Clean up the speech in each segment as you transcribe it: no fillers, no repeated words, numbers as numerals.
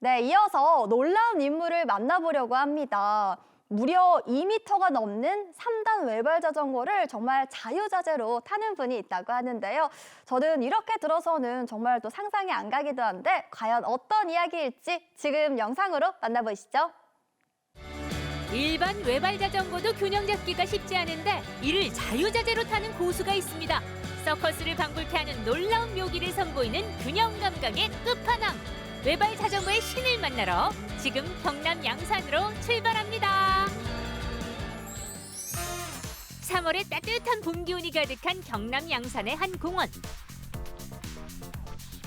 네, 이어서 놀라운 인물을 만나보려고 합니다. 무려 2m가 넘는 3단 외발 자전거를 정말 자유자재로 타는 분이 있다고 하는데요. 저는 이렇게 들어서는 정말 또 상상이 안 가기도 한데 과연 어떤 이야기일지 지금 영상으로 만나보시죠. 일반 외발 자전거도 균형 잡기가 쉽지 않은데 이를 자유자재로 타는 고수가 있습니다. 서커스를 방불케 하는 놀라운 묘기를 선보이는 균형 감각의 끝판왕. 외발 자전거의 신을 만나러 지금 경남 양산으로 출발합니다. 3월에 따뜻한 봄 기운이 가득한 경남 양산의 한 공원.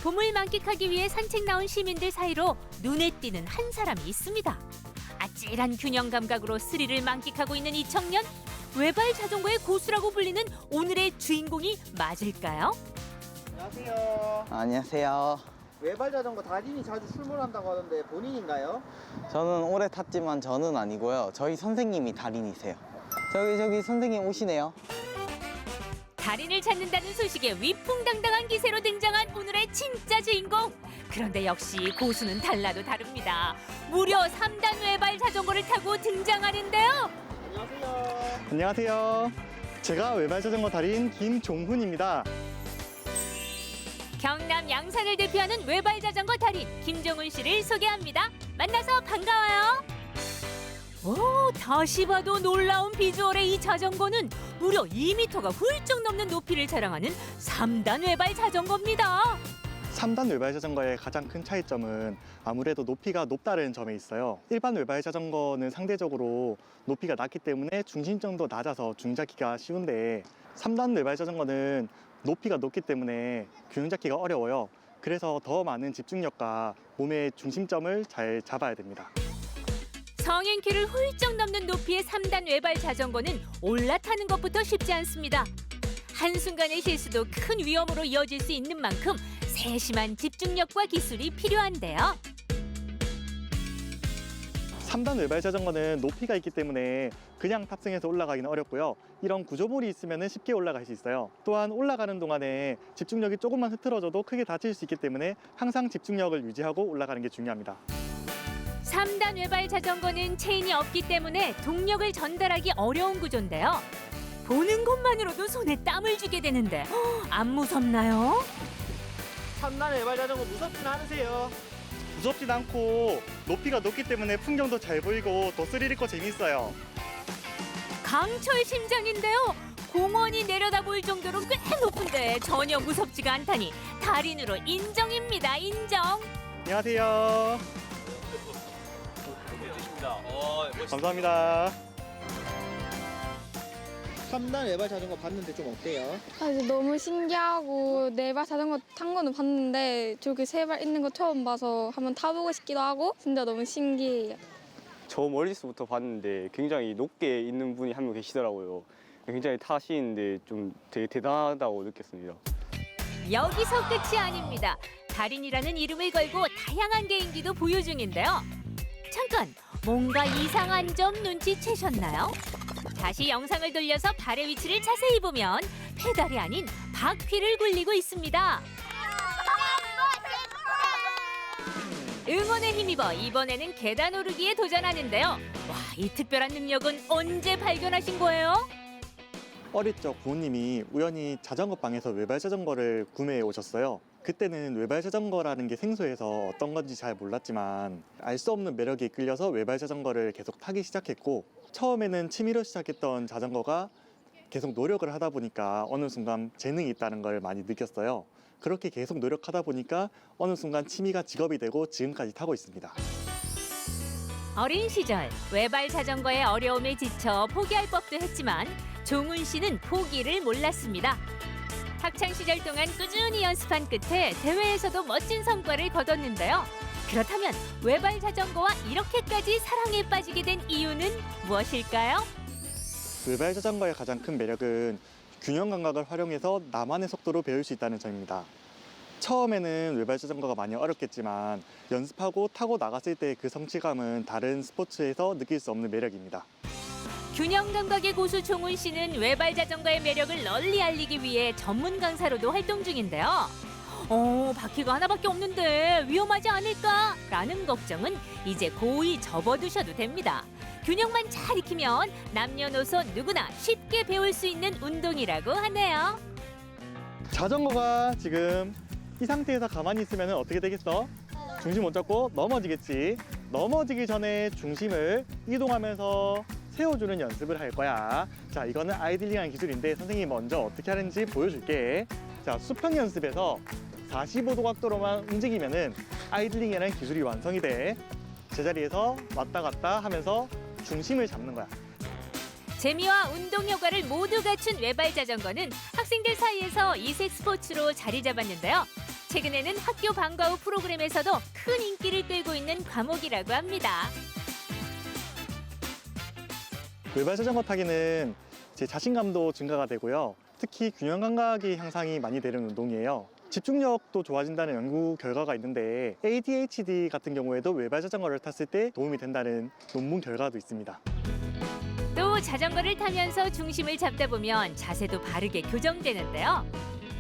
봄을 만끽하기 위해 산책 나온 시민들 사이로 눈에 띄는 한 사람이 있습니다. 아찔한 균형 감각으로 스릴을 만끽하고 있는 이 청년. 외발 자전거의 고수라고 불리는 오늘의 주인공이 맞을까요? 안녕하세요. 안녕하세요. 외발 자전거 달인이 자주 출몰한다고 하던데 본인인가요? 저는 오래 탔지만 저는 아니고요. 저희 선생님이 달인이세요. 저기 선생님 오시네요. 달인을 찾는다는 소식에 위풍당당한 기세로 등장한 오늘의 진짜 주인공. 그런데 역시 고수는 달라도 다릅니다. 무려 3단 외발 자전거를 타고 등장하는데요. 안녕하세요. 안녕하세요. 제가 외발 자전거 달인 김종훈입니다. 경남 양산을 대표하는 외발 자전거 달인 김종훈 씨를 소개합니다. 만나서 반가워요. 오, 다시 봐도 놀라운 비주얼의 이 자전거는 무려 2m가 훌쩍 넘는 높이를 자랑하는 3단 외발 자전거입니다. 3단 외발 자전거의 가장 큰 차이점은 아무래도 높이가 높다는 점에 있어요. 일반 외발 자전거는 상대적으로 높이가 낮기 때문에 중심점도 낮아서 균형 잡기가 쉬운데 3단 외발 자전거는 높이가 높기 때문에 균형 잡기가 어려워요. 그래서 더 많은 집중력과 몸의 중심점을 잘 잡아야 됩니다. 성인 키를 훌쩍 넘는 높이의 3단 외발 자전거는 올라타는 것부터 쉽지 않습니다. 한순간의 실수도 큰 위험으로 이어질 수 있는 만큼 세심한 집중력과 기술이 필요한데요. 3단 외발 자전거는 높이가 있기 때문에 그냥 탑승해서 올라가기는 어렵고요. 이런 구조물이 있으면 쉽게 올라갈 수 있어요. 또한 올라가는 동안에 집중력이 조금만 흐트러져도 크게 다칠 수 있기 때문에 항상 집중력을 유지하고 올라가는 게 중요합니다. 3단 외발 자전거는 체인이 없기 때문에 동력을 전달하기 어려운 구조인데요. 보는 것만으로도 손에 땀을 쥐게 되는데 안 무섭나요? 3단 외발 자전거 무섭진 않으세요? 무섭진 않고 높이가 높기 때문에 풍경도 잘 보이고 더 스릴 있고 재밌어요. 강철 심장인데요. 공원이 내려다볼 정도로 꽤 높은데 전혀 무섭지가 않다니 달인으로 인정입니다. 인정. 안녕하세요. 감사합니다. 3단 외발 자전거 봤는데 좀 어때요? 이제 너무 신기하고 네 발 자전거 탄 거는 봤는데 저렇게 세 발 있는 거 처음 봐서 한번 타보고 싶기도 하고 진짜 너무 신기해요. 저 멀리서부터 봤는데 굉장히 높게 있는 분이 한 명 계시더라고요. 굉장히 타시는데 좀 되게 대단하다고 느꼈습니다. 여기서 끝이 아닙니다. 달인이라는 이름을 걸고 다양한 개인기도 보유 중인데요. 잠깐, 뭔가 이상한 점 눈치채셨나요? 다시 영상을 돌려서 발의 위치를 자세히 보면 페달이 아닌 바퀴를 굴리고 있습니다. 응원에 힘입어 이번에는 계단 오르기에 도전하는데요. 와, 이 특별한 능력은 언제 발견하신 거예요? 어릴 적 부모님이 우연히 자전거 방에서 외발 자전거를 구매해 오셨어요. 그때는 외발 자전거라는 게 생소해서 어떤 건지 잘 몰랐지만 알 수 없는 매력에 이끌려서 외발 자전거를 계속 타기 시작했고, 처음에는 취미로 시작했던 자전거가 계속 노력을 하다 보니까 어느 순간 재능이 있다는 걸 많이 느꼈어요. 그렇게 계속 노력하다 보니까 어느 순간 취미가 직업이 되고 지금까지 타고 있습니다. 어린 시절 외발 자전거의 어려움에 지쳐 포기할 법도 했지만 종훈 씨는 포기를 몰랐습니다. 학창 시절 동안 꾸준히 연습한 끝에 대회에서도 멋진 성과를 거뒀는데요. 그렇다면 외발 자전거와 이렇게까지 사랑에 빠지게 된 이유는 무엇일까요? 외발 자전거의 가장 큰 매력은 균형 감각을 활용해서 나만의 속도로 배울 수 있다는 점입니다. 처음에는 외발 자전거가 많이 어렵겠지만 연습하고 타고 나갔을 때 그 성취감은 다른 스포츠에서 느낄 수 없는 매력입니다. 균형 감각의 고수 종훈 씨는 외발 자전거의 매력을 널리 알리기 위해 전문 강사로도 활동 중인데요. 바퀴가 하나밖에 없는데 위험하지 않을까라는 걱정은 이제 고이 접어두셔도 됩니다. 균형만 잘 익히면 남녀노소 누구나 쉽게 배울 수 있는 운동이라고 하네요. 자전거가 지금 이 상태에서 가만히 있으면 어떻게 되겠어? 중심 못 잡고 넘어지겠지. 넘어지기 전에 중심을 이동하면서 세워주는 연습을 할 거야. 자, 이거는 아이들링한 기술인데 선생님이 먼저 어떻게 하는지 보여줄게. 자, 수평 연습에서 45도 각도로만 움직이면은 아이들링이라는 기술이 완성이 돼. 제자리에서 왔다 갔다 하면서 중심을 잡는 거야. 재미와 운동 효과를 모두 갖춘 외발 자전거는 학생들 사이에서 이색 스포츠로 자리 잡았는데요. 최근에는 학교 방과 후 프로그램에서도 큰 인기를 끌고 있는 과목이라고 합니다. 외발 자전거 타기는 제 자신감도 증가가 되고요. 특히 균형 감각의 향상이 많이 되는 운동이에요. 집중력도 좋아진다는 연구 결과가 있는데 ADHD 같은 경우에도 외발 자전거를 탔을 때 도움이 된다는 논문 결과도 있습니다. 또 자전거를 타면서 중심을 잡다 보면 자세도 바르게 교정되는데요.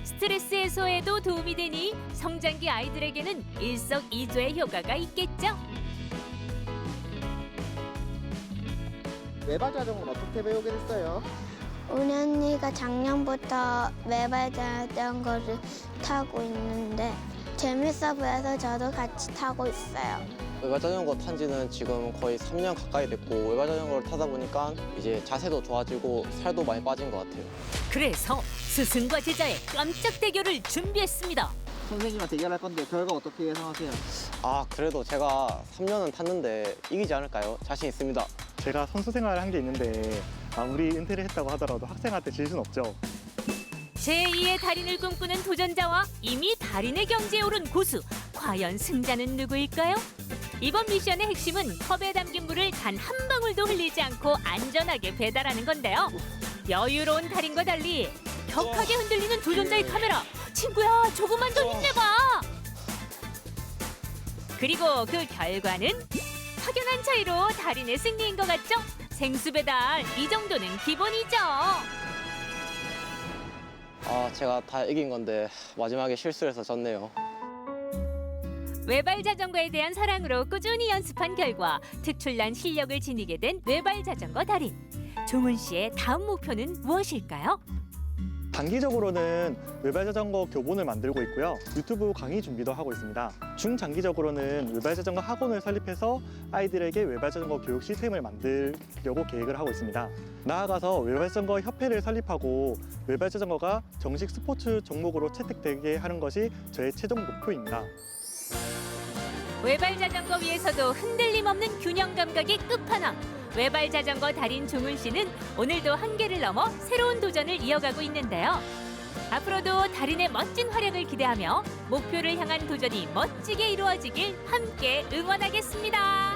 스트레스 해소에도 도움이 되니 성장기 아이들에게는 일석이조의 효과가 있겠죠. 외발 자전거는 어떻게 배우게 됐어요? 우리 언니가 작년부터 외발 자전거를 타고 있는데 재밌어 보여서 저도 같이 타고 있어요. 외발 자전거 탄 지는 지금 거의 3년 가까이 됐고 외발 자전거를 타다 보니까 이제 자세도 좋아지고 살도 많이 빠진 것 같아요. 그래서 스승과 제자의 깜짝 대결을 준비했습니다. 선생님과 대결할 건데 결과 어떻게 예상하세요? 아, 그래도 제가 3년은 탔는데 이기지 않을까요? 자신 있습니다. 제가 선수 생활을 한 게 있는데 아무리 은퇴를 했다고 하더라도 학생한테 질 순 없죠. 제2의 달인을 꿈꾸는 도전자와 이미 달인의 경지에 오른 고수. 과연 승자는 누구일까요? 이번 미션의 핵심은 컵에 담긴 물을 단 한 방울도 흘리지 않고 안전하게 배달하는 건데요. 여유로운 달인과 달리 격하게 흔들리는 도전자의 카메라. 친구야, 조금만 더 힘내봐. 그리고 그 결과는 확연한 차이로 달인의 승리인 것 같죠? 생수 배달, 이 정도는 기본이죠. 아, 제가 다 이긴 건데 마지막에 실수해서 졌네요. 외발 자전거에 대한 사랑으로 꾸준히 연습한 결과 특출난 실력을 지니게 된 외발 자전거 달인. 종훈 씨의 다음 목표는 무엇일까요? 단기적으로는 외발 자전거 교본을 만들고 있고요. 유튜브 강의 준비도 하고 있습니다. 중장기적으로는 외발 자전거 학원을 설립해서 아이들에게 외발 자전거 교육 시스템을 만들려고 계획을 하고 있습니다. 나아가서 외발 자전거 협회를 설립하고 외발 자전거가 정식 스포츠 종목으로 채택되게 하는 것이 저의 최종 목표입니다. 외발 자전거 위에서도 흔들림 없는 균형 감각의 끝판왕. 외발 자전거 달인 종훈 씨는 오늘도 한계를 넘어 새로운 도전을 이어가고 있는데요. 앞으로도 달인의 멋진 활약을 기대하며 목표를 향한 도전이 멋지게 이루어지길 함께 응원하겠습니다.